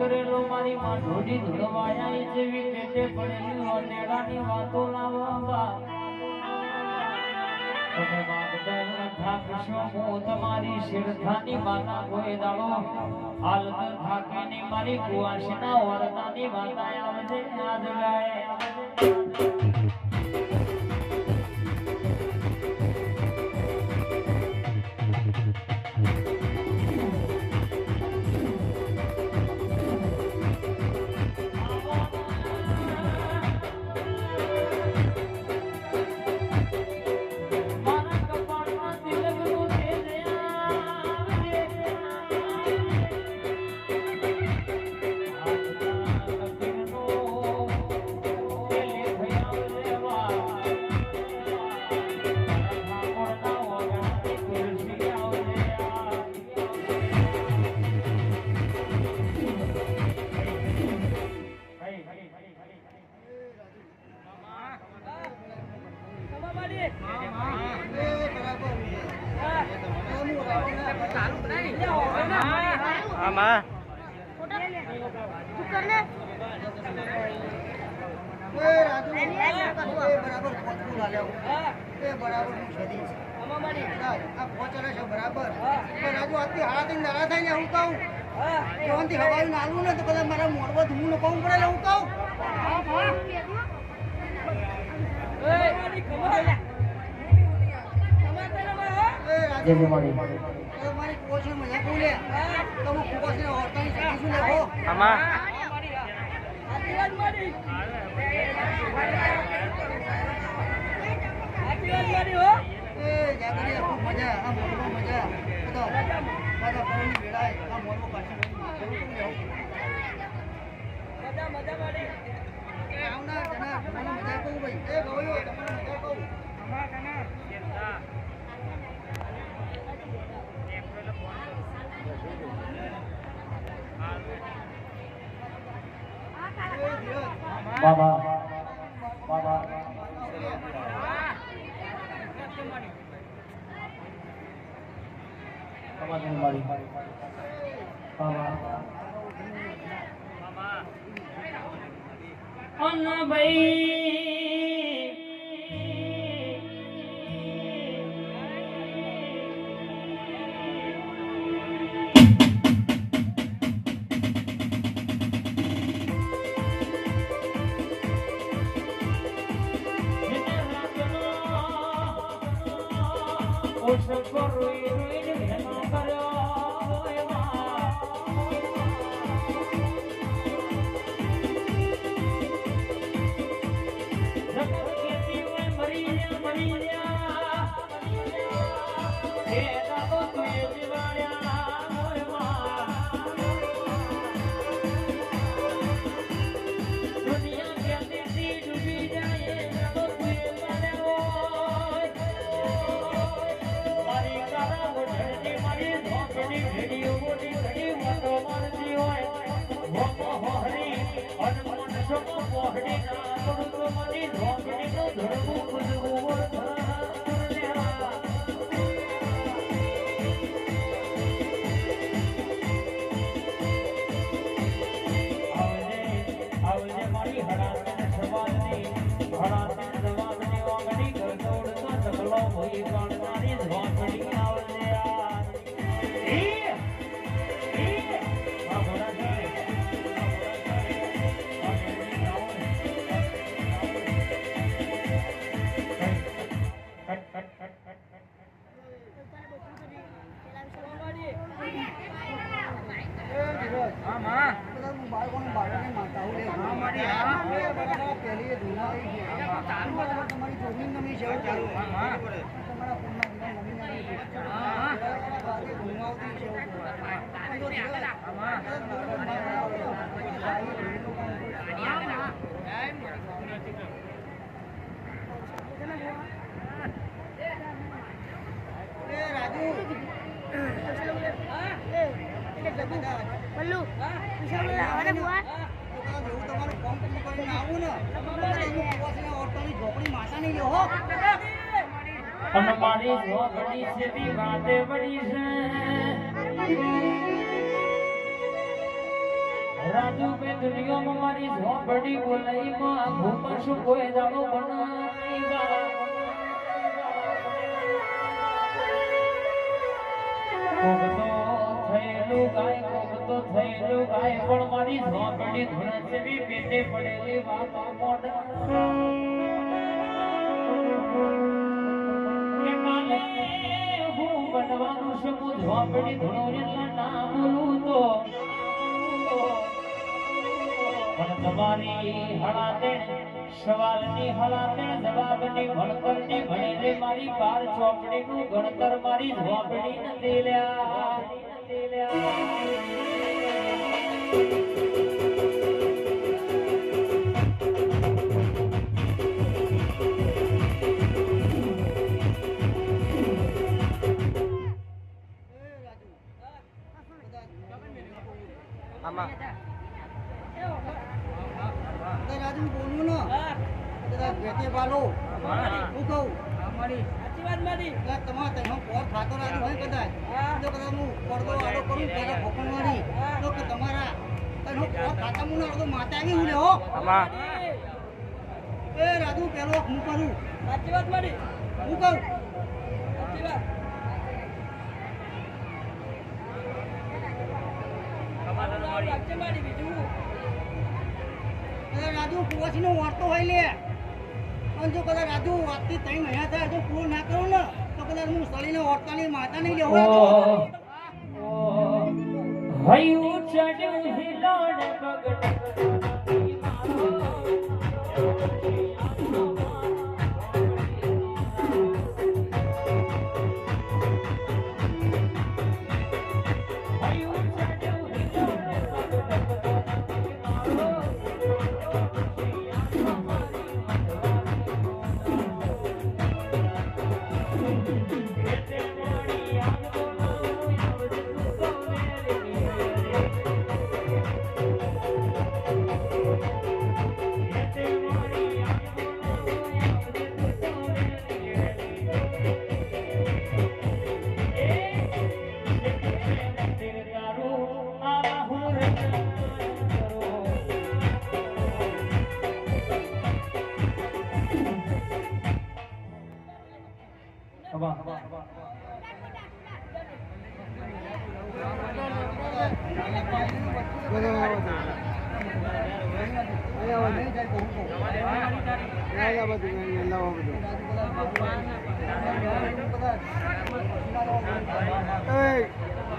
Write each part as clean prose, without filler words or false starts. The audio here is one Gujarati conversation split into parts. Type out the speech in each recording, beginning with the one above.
કરેલો મારી માં ઢોડી ધોળવાયા જેવી પેટે પડેલી ઓટેડાની વાતો લાવવા તમે માગદળ થાકશો હું તમારી શિરધાની માતા કોઈ દાડો હાલત થાકીની મારી કુવાશના વરદાની માતા આવજે આજ ગાય Mama. Baba, Baba. Baba ni mari. Baba. Anna bhai. Perlu. Bisa mana buat? हमारी झोपड़ी से भी बातें बड़ी से રાજુ બે દુનિયામાં મારી ઝોપડી બોલાઈમાં ભૂપશ કોઈ દાડો બનાવી થયેલું ગાય પણ મારી ઝોપડી ધુણસવી પેટે પડેલી વાતો મોઢા બનવાનું છે હું ઝોપડી ધૂણો એટલે ના બોલું તો પણ તમારી હળાદેણ સવાલની હળાદેણ જવાબની ભણતરની ભણેલી મારી બાર ચોપડીનું ગણતર મારી ઝોપડી નથી લ્યા રાજુ બોલું ને કદાચ ભેટે પાલો હું કહું તમારે તેનો પોર ખાતો રાજુ હોય કદાચ તો કદાચ હું પડદો આડો કરું પેલા ફોકણ વાળી તો કે તમારા તેનો પોર ખાતા હું ના તો માતા આવી હું લેવો એ રાજુ પેલો હું કરું સાચી વાત મારી હું કહું સાચી વાત રાજુ કુવાસી નો વાર્તો હોય લે પણ જો કદાચ રાજુ વાતથી 3 મહિના થાય જો પૂરો ના કરું ને તો કદાચ હું સળીને ઓરતાની માતા નહીં લેવો હયું ચડ્યું હિલોણ પગડ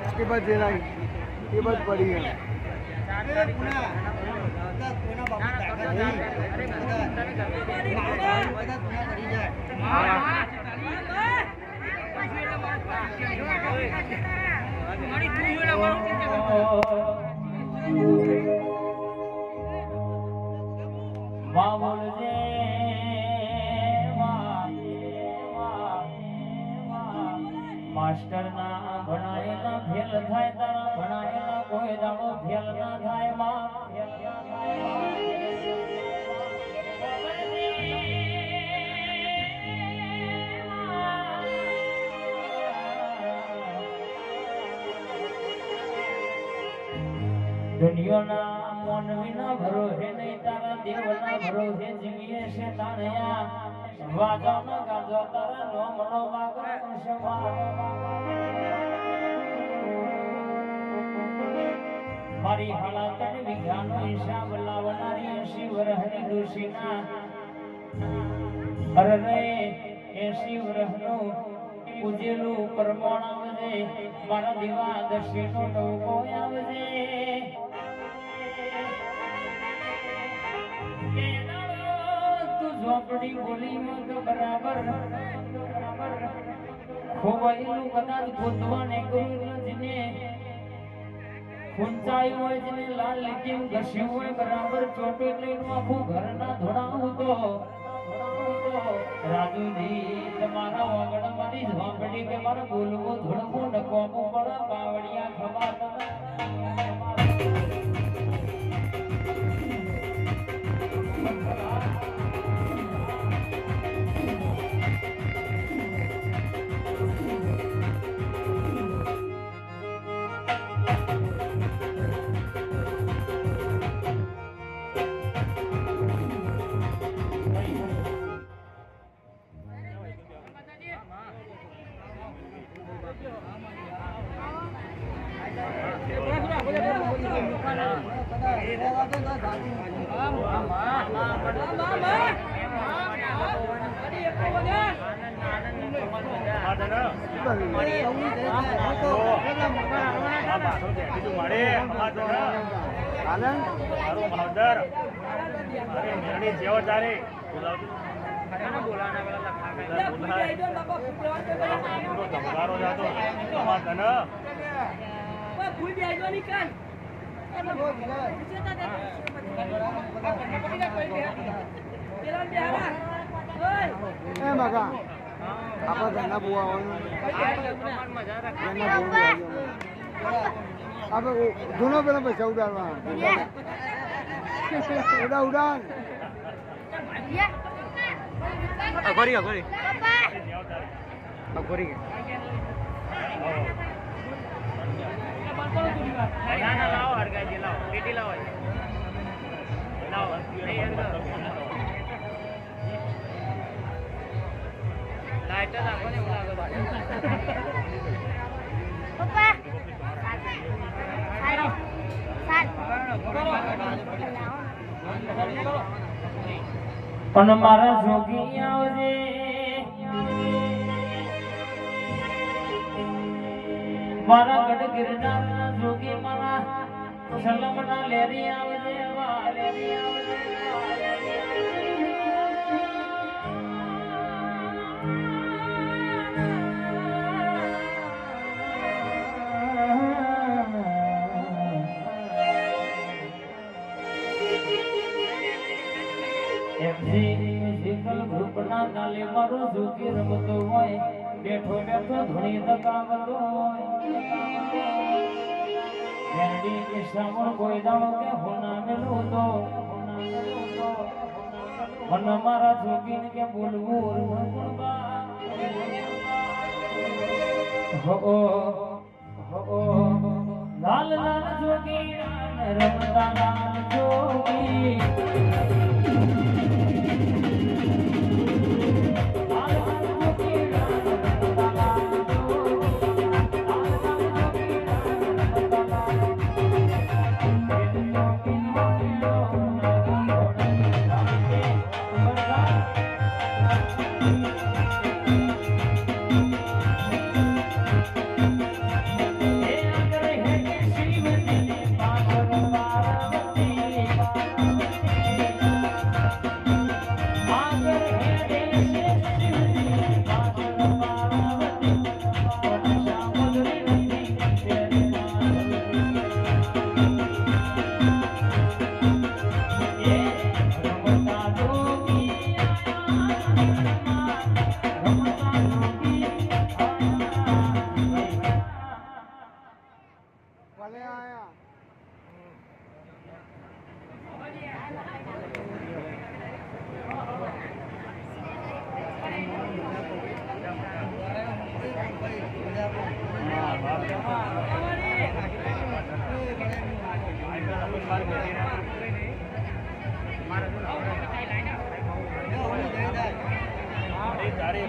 इसके बाद दे रहा ये बात बड़ी है માસ્ટર ના ભણાયેલા ફેલ થાય તારા ભણાયેલા કોઈ દાડો ફેલ ના થાય માં દુનિયાના મોનવીના ભરોસે નહીં તારા દેવના ભરોસે જીવીએ છે તાણ્યા વાદોનો ગાજો તારા નોમનો વાગર મારી હાલાતને વિઘાનો હિસાબ લાવનારી 80 વર્ષની ડોશીના અરે 80 વર્ષનું પૂજેલું પરમોણ આવજે મારા દીવા દર્શીનો ટોકો આવજે ઝોપડી બોલીમાં તો બરાબર ખોવાયેલું કદાચ ગોતવાને કરું જેને ખૂંચાયું હોય જેને લાલ લીટી ઘસ્યું હોય બરાબર ચોટો લઈને આખું ઘર ના ધોડાવું તો રાજુજી તમારા વગડ મારી ઝોપડી કે મારે બોલવું ધોડવું નકોમું પડે બાવળિયા ખબર જૂનો પેલા પૈસા ઉડાડવા ઉડાન અઘોરી અઘોરી અઘોરી લાવો હરગાજી લાવો પેટી લાવો લાવો લાઈટર રાખો ને પપ્પા પણ મારા જોગી આવજે મારા ગઢ ગિરનારના જોગી મારા સલમના લેરી આવજે વા લેરી આવજે ગ્રુપના નાલે મારો જોગી રમતો હોય બેઠો બેઠો ધૂણી દકાવતો હોય એની કિસ્સામાં કોઈ દાડો કે હોના મેલું તો મને મારા જોગીને કે બોલવું હો લાલ લાલ જોગી રમતા લાલ જોગી તારી